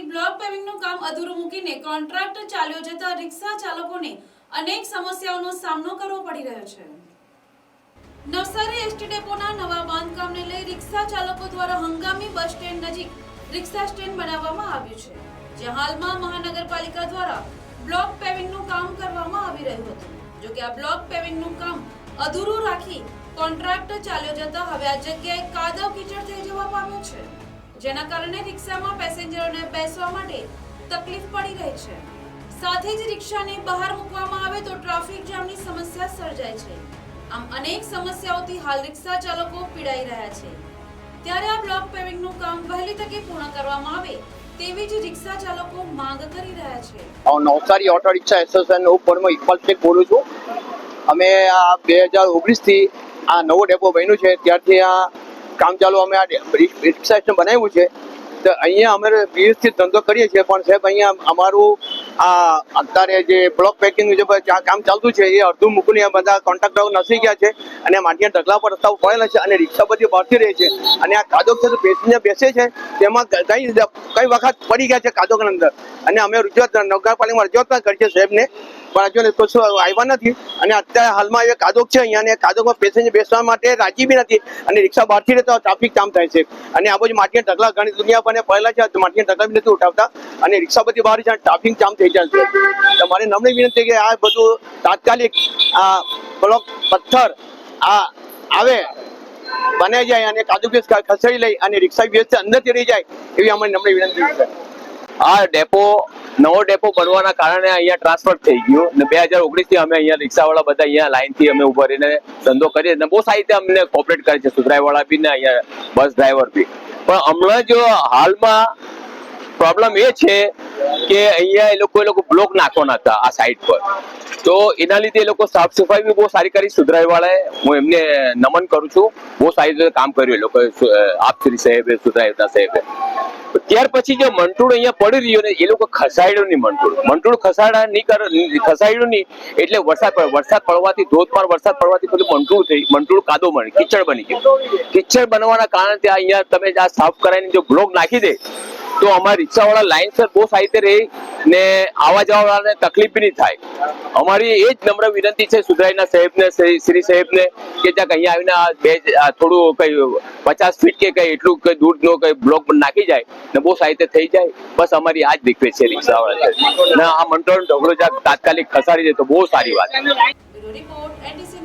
Block પેવિંગનું કામ અધૂરું મૂકીને કોન્ટ્રાક્ટ ચાલ્યો જતા રિક્ષા ચાલકોને અનેક સમસ્યાઓનો સામનો કરવો પડી રહ્યો છે। નવસારી એસટી ડેપોના નવા બાંધકામને લઈ રિક્ષા ચાલકો દ્વારા હંગામી બસ સ્ટેન્ડ નજીક રિક્ષા સ્ટેન્ડ બનાવવામાં આવ્યું છે, જે હાલમાં મહાનગરપાલિકા દ્વારા બ્લોક પેવિંગનું કામ કરવામાં આવી રહ્યું હતું। જો કે આ બ્લોક પેવિંગનું કામ અધૂરું રાખી કોન્ટ્રાક્ટ ચાલ્યો જતા હવે આ જગ્યાએ કાદવ કીચડ થઈ જવા પામ્યો છે, જેના કારણે રિક્ષામાં પેસેન્જરોને બેસવા માટે તકલીફ પડી રહી છે। સાથે જ રિક્ષાને બહાર મૂકવામાં આવે તો ટ્રાફિક જામની સમસ્યા સર્જાય છે। આમ અનેક સમસ્યાઓથી હાલ રિક્ષા ચાલકો પીડાઈ રહ્યા છે, ત્યારે આ બ્લોક પેવિંગનું કામ વહેલી તકે પૂર્ણ કરવામાં આવે તેવી જ રિક્ષા ચાલકો માંગ કરી રહ્યા છે। નવસારી ઓટો રિક્ષા એસોસિએશન ઉપરમાં ઇકબાલ શેખ બોલું છું। અમે આ 2019 થી આ નવો ડેપો બન્યું છે ત્યારથી આ કામ ચાલુ અમે આ રિક્ષા સ્ટેન્ડ બનાવ્યું છે। તો અહીંયા અમે વ્યવસ્થિત ધંધો કરીએ છીએ, પણ સાહેબ અહીંયા અમારું આ અત્યારે જે બ્લોક પેકિંગ જે કામ ચાલતું છે એ અડધું મૂકીને બધા કોન્ટ્રાક્ટરો નસી ગયા છે અને માટીના ઢગલા પર રસ્તા પડેલા છે અને રિક્ષા બધી બળતી રહી છે અને આ કાદવ છે પેસેન્જર બેસે છે તેમાં કઈ વખત પડી ગયા છે કાદવની અંદર અને અમે રજૂઆત નગરપાલિકામાં રજૂઆત પણ કરી છે સાહેબને, પણ હજુ કશું આવ્યા નથી અને અત્યારે હાલમાં એ કાદવ છે અહીંયા અને કાદવમાં પેસેન્જર બેસવા માટે રાજી બી નથી અને રિક્ષા બહારથી રહે તો ટ્રાફિક જામ થાય છે અને આ બાજુ માટીના ઢગલા ઘણી દુનિયા પર પડેલા છે, માટીના ઢગલા બી નથી ઉઠાવતા અને રિક્ષા બધી બહાર છે, ટ્રાફિક જામ થઈ જાય છે। તો મારી નમ્ર વિનંતી કે આ બધું તાત્કાલિક આ બ્લોક પથ્થર આ આવે બને જાય અને કાદવ ખસેડી લઈ અને રિક્ષા વ્યવસ્થિત અંદરથી રહી જાય એવી અમારી નમ્ર વિનંતી છે। આ ડેપો નવો ડેપો બનવાના કારણે અહીંયા ટ્રાન્સફર થઈ ગયું ને 2019 થી અમે અહીંયા રિક્ષાવાળા બધા અહીંયા લાઈનથી અમે ઉભા રહીને ધંધો કરીએ ને બહુ સારી રીતે અમને કોઓપરેટ કરે છે, સુધરાઈવાળા બી ને અહીંયા બસ ડ્રાઈવર બી। પણ હમણાં જો હાલમાં પ્રોબ્લેમ એ છે કે અહીંયા એ લોકો બ્લોક નાખવાના હતા આ સાઈડ પર, તો એના લીધે એ લોકો સાફ સફાઈ બી બહુ સારી કરી સુધરાઈવાળાએ, હું એમને નમન કરું છું, બહુ સારી રીતે કામ કર્યું એ લોકોએ, આપશ્રી સાહેબે, સુધરાઈના સાહેબે। ત્યાર પછી જે મંટૂળ અહીંયા પડી રહ્યો ને એ લોકો ખસાડ્યો નહીં, મંટૂળ ખસાડ્યું નહીં એટલે વરસાદ પડવાથી ધોધમાર વરસાદ પડવાથી બધું મંટૂળ કાદવ બની કિચડ બની ગયું। કિચડ બનવાના કારણે ત્યાં અહીંયા તમે આ સાફ કરાવીને જો બ્લોક નાખી દે તો અમારા રિક્ષાવાળા લાઈનસર બહુ સારી રીતે રહી ને આવવા જવાવાળાને તકલીફ બી નહીં થાય। અમારી એ જ નમ્ર વિનંતી છે સુધરાઈના સાહેબને, શ્રી સાહેબને કે જ્યાં અહીંયા આવીને થોડું કઈ 50 ફીટ કે કઈ એટલું કઈ દૂરનો કઈ બ્લોક નાખી જાય ને બહુ સારી રીતે થઈ જાય, બસ અમારી આ જ રિક્વેસ્ટ છે રિક્ષાવાળા ને આ મંટોળનો ઢગલો જ્યાં તાત્કાલિક ખસાડી દે તો બહુ સારી વાત। Report NTC